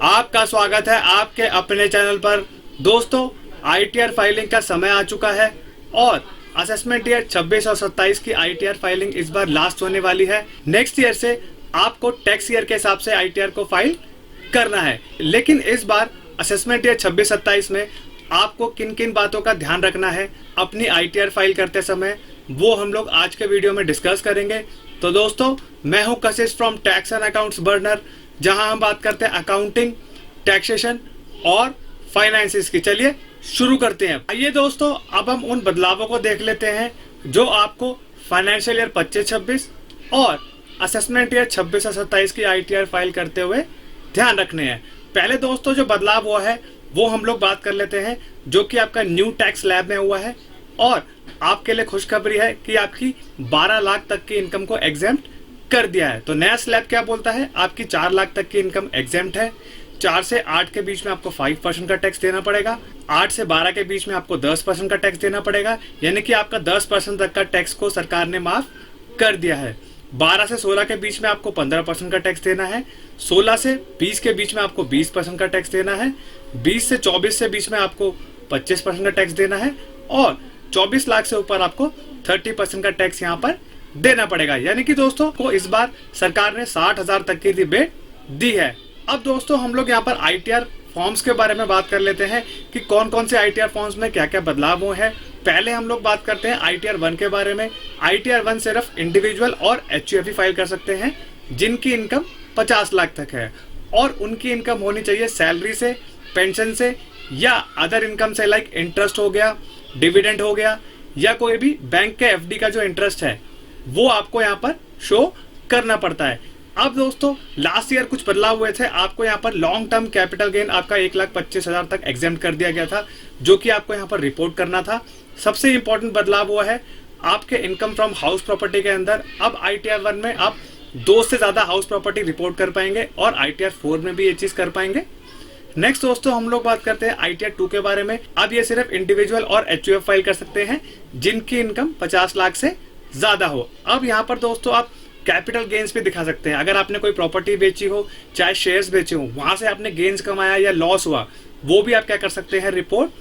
आपका स्वागत है आपके अपने चैनल पर। दोस्तों, आईटीआर फाइलिंग का समय आ चुका है और असेसमेंट ईयर 26 और 27 की आईटीआर फाइलिंग इस बार लास्ट होने वाली है। नेक्स्ट ईयर से आपको टैक्स ईयर के हिसाब से आईटीआर को फाइल करना है, लेकिन इस बार असेसमेंट ईयर 26-27 में आपको किन किन बातों का ध्यान रखना है अपनी आईटीआर फाइल करते समय, वो हम लोग आज के वीडियो में डिस्कस करेंगे। तो दोस्तों, मैं हूं कशिश from tax and accounts burner, जहां हम बात करते हैं अकाउंटिंग, टैक्सेशन और फाइनेंसिस की। चलिए शुरू करते हैं। आइए दोस्तों, अब हम उन बदलावों को देख लेते हैं जो आपको फाइनेंशियल ईयर 25-26 और असेसमेंट ईयर 26 और 27 की आईटीआर फाइल करते हुए ध्यान रखने हैं। पहले दोस्तों जो बदलाव हुआ है वो हम लोग बात कर लेते हैं, जो कि आपका न्यू टैक्स स्लैब में हुआ है। और आपके लिए खुशखबरी है कि आपकी 12 लाख तक की इनकम को एग्जेम्प्ट कर दिया है। तो नया स्लैब क्या बोलता है, आपकी 4 लाख तक की इनकम एग्जेम्प्ट है। 4 से 8 के बीच में आपको 5% का टैक्स देना पड़ेगा। 8 से 12 के बीच में आपको 10% का टैक्स देना पड़ेगा, यानी कि आपका 10% तक का टैक्स को सरकार ने माफ कर दिया है। 12 से 16 के बीच में आपको 15% का टैक्स देना है। 16 से 20 के बीच में आपको 20% का टैक्स देना है। 20 से 24 से बीच में आपको 25% का टैक्स देना है। और 24 लाख से ऊपर आपको 30% का टैक्स यहाँ पर देना पड़ेगा। यानी कि दोस्तों को इस बार सरकार ने 60,000 तक की रिबेट दी है। अब दोस्तों हम लोग यहाँ पर आईटीआर फॉर्म्स के बारे में बात कर लेते हैं कि कौन कौन से आईटीआर फॉर्म्स में क्या क्या बदलाव हुए हैं। पहले हम लोग बात करते हैं आईटीआर 1 के बारे में। आईटीआर 1 सिर्फ इंडिविजुअल और एचयूएफ फाइल कर सकते हैं जिनकी इनकम 50 लाख तक है, और उनकी इनकम होनी चाहिए सैलरी से, पेंशन से या अदर इनकम से, लाइक इंटरेस्ट हो गया, डिविडेंड हो गया, या कोई भी बैंक के एफडी का जो इंटरेस्ट है वो आपको यहाँ पर शो करना पड़ता है। अब दोस्तों लास्ट ईयर कुछ बदलाव हुए थे। आपको यहाँ पर लॉन्ग टर्म कैपिटल गेन आपका 1,25,000 तक एग्जेम्प्ट कर दिया गया था, जो कि आपको यहाँ पर रिपोर्ट करना था। सबसे इंपॉर्टेंट बदलाव हुआ है आपके इनकम फ्रॉम हाउस प्रॉपर्टी के अंदर। अब आईटीआर 1 में आप 2 से ज्यादा हाउस प्रॉपर्टी रिपोर्ट कर पाएंगे और आईटीआर 4 में भी ये चीज कर पाएंगे। नेक्स्ट दोस्तों हम लोग बात करते हैं आईटीआर 2 के बारे में। अब ये सिर्फ इंडिविजुअल और एचयूएफ फाइल कर सकते हैं जिनकी इनकम 50 लाख से ज्यादा हो। अब यहाँ पर दोस्तों आप कैपिटल गेन्स भी दिखा सकते हैं। अगर आपने कोई प्रॉपर्टी बेची हो, चाहे शेयर्स बेचे हो, वहां से आपने गेन्स कमाया या लॉस हुआ, वो भी आप क्या कर सकते हैं, रिपोर्ट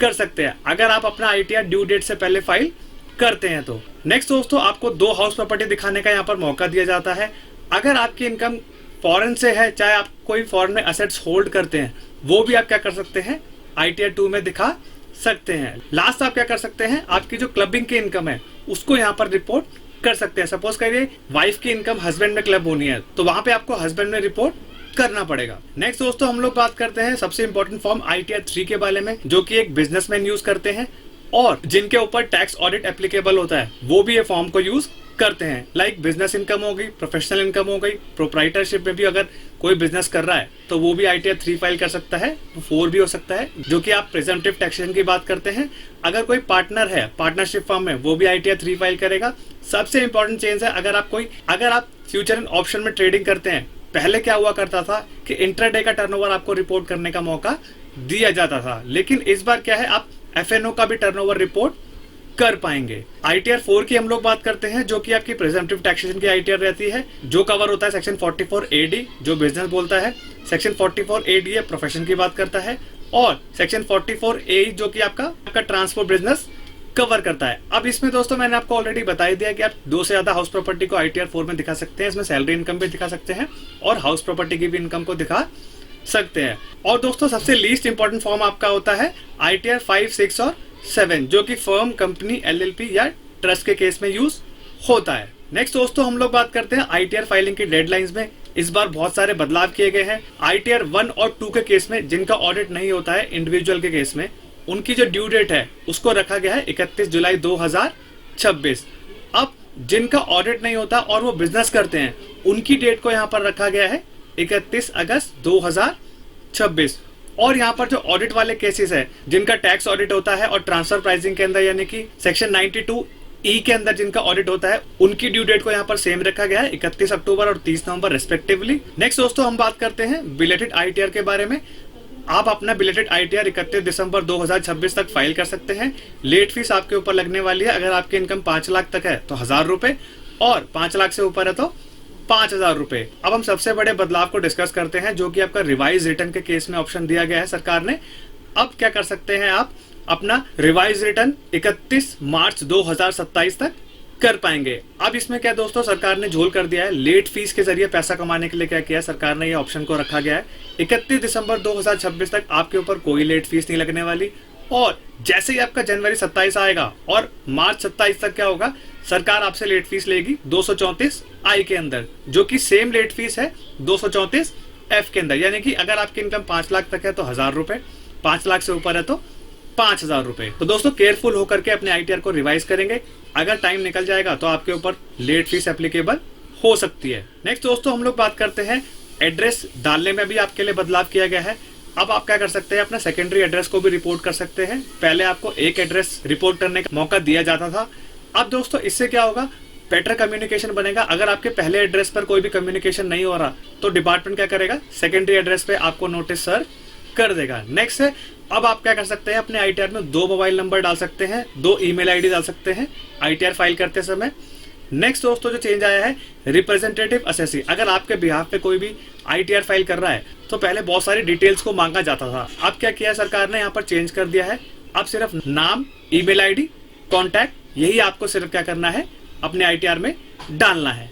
कर सकते हैं, अगर आप अपना आईटीआर ड्यू डेट से पहले फाइल करते हैं तो। नेक्स्ट दोस्तों आपको 2 हाउस प्रॉपर्टी दिखाने का यहाँ पर मौका दिया जाता है। अगर आपकी इनकम फॉरेन से है, चाहे आप कोई फॉरेन में असेट्स होल्ड करते हैं, वो भी आप क्या कर सकते हैं, आईटीआर 2 में दिखा सकते हैं। लास्ट आप क्या कर सकते हैं, आपकी जो क्लबिंग की इनकम है उसको यहाँ पर रिपोर्ट कर सकते हैं। सपोज करिए वाइफ की इनकम हस्बैंड में क्लब होनी है, तो वहां पे आपको हस्बैंड में रिपोर्ट करना पड़ेगा। नेक्स्ट दोस्तों हम लोग बात करते हैं सबसे इंपॉर्टेंट फॉर्म आईटीआर 3 के बारे में, जो कि एक बिजनेसमैन यूज करते हैं और जिनके ऊपर टैक्स ऑडिट एप्लीकेबल होता है, वो भी ये फॉर्म को यूज करते हैं। लाइक बिजनेस इनकम हो गई, प्रोफेशनल इनकम हो गई, प्रोप्राइटरशिप में भी अगर कोई बिजनेस कर रहा है तो वो भी आईटीआर 3 फाइल कर सकता है, 4 भी हो सकता है, जो कि आप प्रिजम्पटिव टैक्सेशन की बात करते हैं। अगर कोई पार्टनर है पार्टनरशिप फॉर्म में, वो भी आईटीआर 3 फाइल करेगा। सबसे इंपॉर्टेंट चेंज है, अगर आप फ्यूचर एंड ऑप्शन में ट्रेडिंग करते हैं, पहले क्या हुआ करता था कि इंट्राडे का टर्नओवर आपको रिपोर्ट करने का मौका दिया जाता था, लेकिन इस बार क्या है, आप एफएनओ का भी टर्नओवर रिपोर्ट कर पाएंगे। आईटीआर 4 की हम लोग बात करते हैं, जो कि आपकी प्रिजम्पटिव टैक्सेशन की आईटीआर रहती है, जो कवर होता है सेक्शन 44AD जो बिजनेस बोलता है, सेक्शन 44AD प्रोफेशन की बात करता है, और सेक्शन 44A जो कि आपका ट्रांसपोर्ट बिजनेस कवर करता है। अब इसमें दोस्तों मैंने आपको ऑलरेडी बता ही दिया कि आप 2 से ज्यादा हाउस प्रॉपर्टी को आईटीआर 4 में दिखा सकते हैं। इसमें सैलरी इनकम भी दिखा सकते हैं और हाउस प्रॉपर्टी की भी इनकम को दिखा सकते हैं। और दोस्तों सबसे लीस्ट इंपॉर्टेंट फॉर्म आपका होता है आईटीआर 5, 6 और 7, जो कि फर्म, कंपनी, एलएलपी या ट्रस्ट के केस में यूज होता है। नेक्स्ट दोस्तों हम लोग बात करते हैं आईटीआर फाइलिंग की डेडलाइंस में। इस बार बहुत सारे बदलाव किए गए हैं। आईटीआर 1 और 2 के केस में जिनका ऑडिट नहीं होता है, इंडिविजुअल के केस में, उनकी जो ड्यू डेट है उसको रखा गया है 31 जुलाई 2026। अब जिनका ऑडिट नहीं होता और वो बिजनेस करते हैं, उनकी डेट को यहाँ पर रखा गया है 31 अगस्त 2026। और यहाँ पर जो ऑडिट वाले केसेस है, जिनका टैक्स ऑडिट होता है और ट्रांसफर प्राइसिंग के अंदर, यानी कि सेक्शन 92E के अंदर जिनका ऑडिट होता है, उनकी ड्यू डेट को यहाँ पर सेम रखा गया है 31 अक्टूबर और 30 नवंबर रेस्पेक्टिवली। नेक्स्ट दोस्तों हम बात करते हैं बिलेटेड आईटीआर के बारे में। आप अपना बिलेटेड आईटीआर 31 दिसंबर 2026 तक फाइल कर सकते हैं। लेट फीस आपके ऊपर लगने वाली है। अगर आपकी इनकम 5 लाख तक है तो 1000 रुपए, और 5 लाख से ऊपर है तो 5,000 रुपए। अब हम सबसे बड़े बदलाव को डिस्कस करते हैं, जो कि आपका रिवाइज रिटर्न के केस में ऑप्शन दिया गया है सरकार ने। अब क्या कर सकते हैं आप अपना रिवाइज रिटर्न 31 मार्च 2027 तक कर पाएंगे। अब इसमें क्या दोस्तों, सरकार ने झोल कर दिया है। लेट फीस के जरिए पैसा कमाने के लिए क्या किया है सरकार ने, ये ऑप्शन को रखा गया है 31 दिसंबर 2026 तक आपके ऊपर कोई लेट फीस नहीं लगने वाली। और जैसे ही आपका जनवरी 27 आएगा और मार्च 27 तक क्या होगा, सरकार आपसे लेट फीस लेगी 234 आई के अंदर, जो कि सेम लेट फीस है 234 एफ के अंदर। यानी कि अगर आपकी इनकम 5 लाख तक है तो 1,000 रुपए, 5 लाख से ऊपर है तो 5,000 रुपए। तो दोस्तों केयरफुल होकर के अपने आईटीआर को रिवाइज करेंगे। अगर टाइम निकल जाएगा तो आपके ऊपर लेट फीस एप्लीकेबल हो सकती है। नेक्स्ट दोस्तों हम लोग बात करते हैं एड्रेस डालने में भी आपके लिए बदलाव किया गया है। अब आप क्या कर सकते हैं, अपना सेकेंडरी एड्रेस को भी रिपोर्ट कर सकते हैं। पहले आपको एक एड्रेस रिपोर्ट करने का मौका दिया जाता था। अब दोस्तों इससे क्या होगा, बेटर कम्युनिकेशन बनेगा। अगर आपके पहले एड्रेस पर कोई भी कम्युनिकेशन नहीं हो रहा तो डिपार्टमेंट क्या करेगा, सेकेंडरी एड्रेस पे आपको नोटिस सर्व कर देगा। नेक्स्ट है, अब आप क्या कर सकते हैं, अपने आईटीआर में 2 मोबाइल नंबर डाल सकते हैं, 2 ईमेल आईडी डाल सकते हैं आईटीआर फाइल करते समय। नेक्स्ट दोस्तों जो चेंज आया है, रिप्रेजेंटेटिव असेसी। अगर आपके बिहाफ पे कोई भी आईटीआर फाइल कर रहा है तो पहले बहुत सारी डिटेल्स को मांगा जाता था। अब क्या किया सरकार ने, यहाँ पर चेंज कर दिया है। अब सिर्फ नाम, ईमेल आईडी, कॉन्टैक्ट, यही आपको सिर्फ क्या करना है, अपने आईटीआर में डालना है।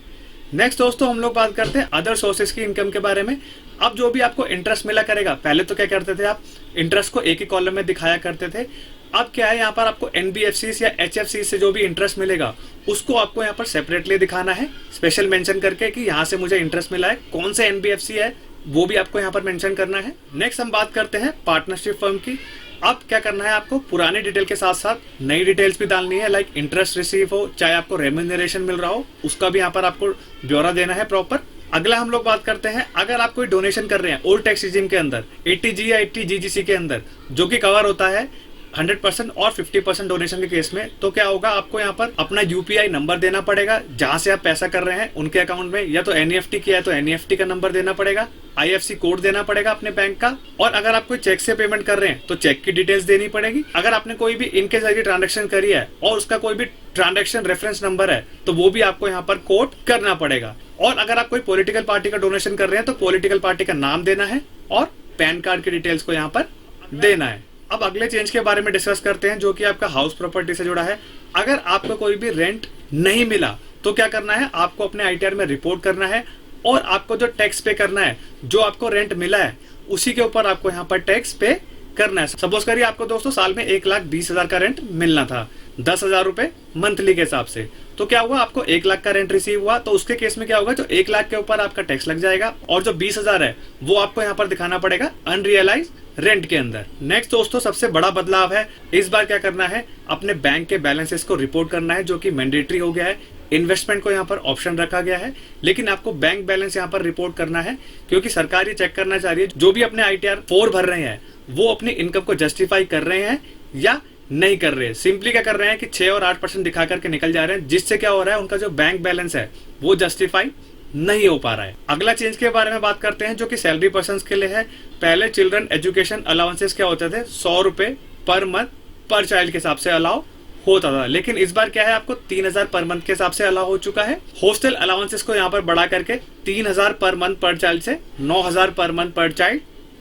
नेक्स्ट दोस्तों हम लोग बात करते हैं अदर सोर्सेज की इनकम के बारे में। अब जो भी आपको इंटरेस्ट मिला करेगा, पहले तो क्या करते थे आप, इंटरेस्ट को एक ही कॉलम में दिखाया करते थे। अब क्या है, यहाँ पर आपको एनबीएफसी या एचएफसी से जो भी इंटरेस्ट मिलेगा उसको आपको यहाँ पर सेपरेटली दिखाना है, स्पेशल मेंशन करके कि यहाँ से मुझे इंटरेस्ट मिला है, कौन से एनबीएफसी है वो भी आपको यहाँ पर मेंशन करना है। नेक्स्ट हम बात करते हैं पार्टनरशिप फर्म की। अब क्या करना है, आपको पुरानी डिटेल के साथ साथ नई डिटेल्स भी डालनी है, लाइक इंटरेस्ट रिसीव हो, चाहे आपको रेम्यूनरेशन मिल रहा हो, उसका भी यहाँ पर आपको ब्यौरा देना है प्रॉपर। अगला हम लोग बात करते हैं, अगर आप कोई डोनेशन कर रहे हैं ओल्ड टैक्स रिजीम के अंदर 80G या 80GGC के अंदर, जो कि कवर होता है 100% और 50% डोनेशन के केस में, तो क्या होगा, आपको यहाँ पर अपना यूपीआई नंबर देना पड़ेगा जहां से आप पैसा कर रहे हैं उनके अकाउंट में, या तो एनईएफटी किया है तो एनईएफटी का नंबर देना पड़ेगा, आईएफसी कोड देना पड़ेगा अपने बैंक का, और अगर आप कोई चेक से पेमेंट कर रहे हैं तो चेक की डिटेल्स देनी पड़ेगी। अगर आपने कोई भी इनके जरिए ट्रांजेक्शन करी है और उसका कोई भी ट्रांजेक्शन रेफरेंस नंबर है तो वो भी आपको यहाँ पर कोड करना पड़ेगा। और अगर आप कोई पॉलिटिकल पार्टी का डोनेशन कर रहे हैं तो पॉलिटिकल पार्टी का नाम देना है और पैन कार्ड की डिटेल्स को यहाँ पर देना है। अब अगले चेंज के बारे में डिस्कस करते हैं, जो कि आपका हाउस प्रॉपर्टी से जुड़ा है। अगर आपको कोई भी रेंट नहीं मिला तो क्या करना है, आपको अपने आईटीआर में रिपोर्ट करना है और आपको जो टैक्स पे करना है, जो आपको रेंट मिला है उसी के ऊपर आपको यहाँ पर टैक्स पे करना है। सपोज करिए आपको दोस्तों साल में 1,20,000 का रेंट मिलना था 10,000 रुपए मंथली के हिसाब से, तो क्या हुआ, आपको 1 लाख का रेंट रिसीव हुआ, तो उसके केस में क्या होगा, जो 1 लाख के ऊपर आपका टैक्स लग जाएगा और जो 20,000 है वो आपको यहाँ पर दिखाना पड़ेगा अनरियलाइज रेंट के अंदर। नेक्स्ट दोस्तों सबसे बड़ा बदलाव है, इस बार क्या करना है, अपने बैंक के बैलेंसेस को रिपोर्ट करना है, जो कि मैंडेटरी हो गया है। इन्वेस्टमेंट को यहाँ पर ऑप्शन रखा गया है, लेकिन आपको बैंक बैलेंस यहाँ पर रिपोर्ट करना है, क्योंकि सरकार ये चेक करना चाह रही है जो भी अपने आईटीआर 4 भर रहे हैं वो अपनी इनकम को जस्टिफाई कर रहे हैं या नहीं कर रहे हैं। सिंपली क्या कर रहे हैं कि 6 और 8% दिखा करके निकल जा रहे हैं, जिससे क्या हो रहा है, उनका जो बैंक बैलेंस है वो जस्टिफाई नहीं हो पा रहा है। अगला चेंज के बारे में बात करते हैं, जो कि सैलरी पर्सन्स के लिए है। पहले चिल्ड्रन एजुकेशन अलाउंसेस क्या होते थे, 100 रुपए पर मंथ पर चाइल्ड के हिसाब से अलाउ होता था, लेकिन इस बार क्या है, आपको 3,000 पर मंथ के हिसाब से अलाउ हो चुका है। हॉस्टल अलाउंसेस को यहाँ पर बढ़ा करके 3,000 पर मंथ पर चाइल्ड से 9,000 पर मंथ पर चाइल्ड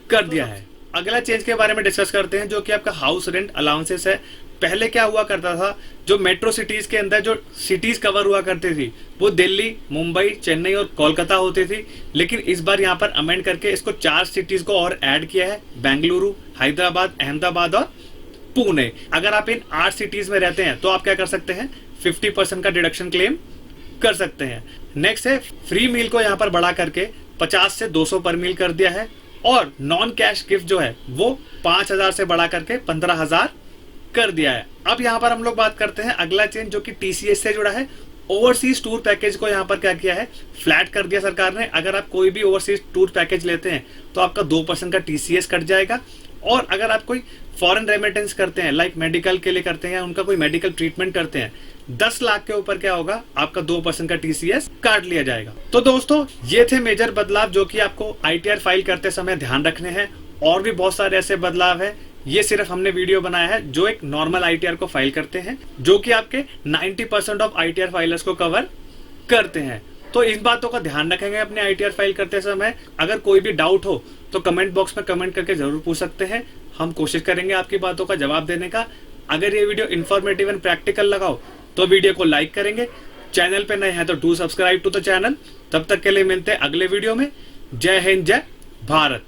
कर दिया है। अगला चेंज के बारे में डिस्कस करते हैं, जो कि आपका हाउस रेंट अलाउंसेस है। पहले क्या हुआ करता था, जो मेट्रो सिटीज के अंदर जो सिटीज कवर हुआ करती थी वो दिल्ली, मुंबई, चेन्नई और कोलकाता होती थी, लेकिन इस बार यहाँ पर अमेंड करके इसको 4 सिटीज को और ऐड किया है, बेंगलुरु, हैदराबाद, अहमदाबाद और पुणे। अगर आप इन 8 सिटीज में रहते हैं तो आप क्या कर सकते हैं, 50% का डिडक्शन क्लेम कर सकते हैं। नेक्स्ट है, फ्री मील को यहाँ पर बढ़ा करके 50 से 200 पर मील कर दिया है, और नॉन कैश गिफ्ट जो है वो 5,000 से बढ़ा करके 15,000 कर दिया है। अब यहाँ पर हम लोग बात करते हैं अगला चेंज, जो कि टीसीएस से जुड़ा है। ओवरसीज टूर पैकेज को यहाँ पर क्या किया है, फ्लैट कर दिया सरकार ने। अगर आप कोई भी ओवरसीज टूर पैकेज लेते हैं तो आपका 2% का टीसीएस कट जाएगा, और अगर आप कोई फॉरेन रेमिटेंस करते हैं, लाइक मेडिकल के लिए करते हैं या उनका कोई मेडिकल ट्रीटमेंट करते हैं, 10 लाख के ऊपर क्या होगा, आपका 2% का टीसीएस काट लिया जाएगा। तो दोस्तों ये थे मेजर बदलाव जो कि आपको आईटीआर फाइल करते समय ध्यान रखने हैं। और भी बहुत सारे ऐसे बदलाव है, ये सिर्फ हमने वीडियो बनाया है जो एक नॉर्मल आईटीआर को फाइल करते हैं, जो कि आपके 90% ऑफ आईटीआर फाइलर्स को कवर करते हैं। तो इन बातों का ध्यान रखेंगे अपने ITR फाइल करते समय। अगर कोई भी डाउट हो तो कमेंट बॉक्स में कमेंट करके जरूर पूछ सकते हैं, हम कोशिश करेंगे आपकी बातों का जवाब देने का। अगर ये वीडियो इन्फॉर्मेटिव एंड प्रैक्टिकल लगाओ तो वीडियो को लाइक करेंगे, चैनल पे नए हैं तो do subscribe to the channel. तब तक के लिए मिलते हैं अगले वीडियो में। जय हिंद, जय भारत।